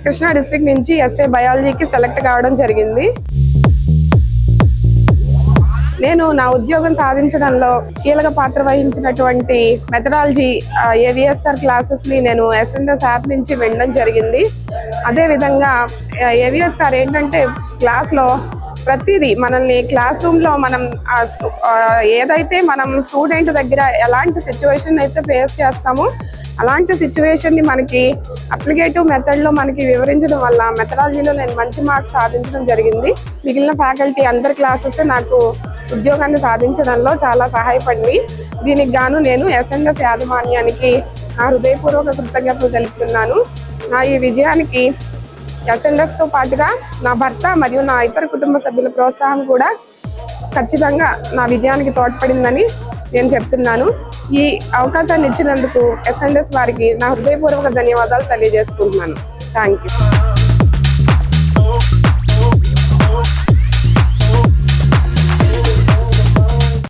Krishna district నుంచి SA బయాలజీకి select కావడం జరిగింది. నేను నా ఉద్యోగం సాధించడంలో కీలక పాత్ర వహించినటువంటి మెథడాలజీ ఏవిఎస్ఆర్ క్లాసెస్ ని నేను ఎస్ఎన్ఎస్ యాప్ నుంచి వినడం జరిగింది. అదేవిధంగా ఏవిఎస్ఆర్ ఏంటంటే క్లాస్లో ప్రతిదీ మనల్ని క్లాస్ రూమ్లో మనం ఏదైతే మనం స్టూడెంట్ దగ్గర ఎలాంటి సిచ్యువేషన్ అయితే ఫేస్ చేస్తామో అలాంటి సిచ్యువేషన్ని మనకి అప్లికేటివ్ మెథడ్లో మనకి వివరించడం వల్ల మెథడాలజీలో నేను మంచి మార్క్స్ సాధించడం జరిగింది. మిగిలిన ఫ్యాకల్టీ అందరి క్లాసెస్ నాకు ఉద్యోగాన్ని సాధించడంలో చాలా సహాయపడింది. దీనికి గాను నేను ఎస్ఎన్ఎస్ యాజమాన్యానికి నా హృదయపూర్వక కృతజ్ఞతలు తెలుపుతున్నాను. నా ఈ విజయానికి ఎస్ఎన్ఎస్తో పాటుగా నా భర్త మరియు నా ఇతర కుటుంబ సభ్యుల ప్రోత్సాహం కూడా ఖచ్చితంగా నా విజయానికి తోడ్పడిందని నేను చెప్తున్నాను. ఈ అవకాశాన్ని ఇచ్చినందుకు ఎస్ఎన్ఎస్ వారికి నా హృదయపూర్వక ధన్యవాదాలు తెలియజేసుకుంటున్నాను. Thank you.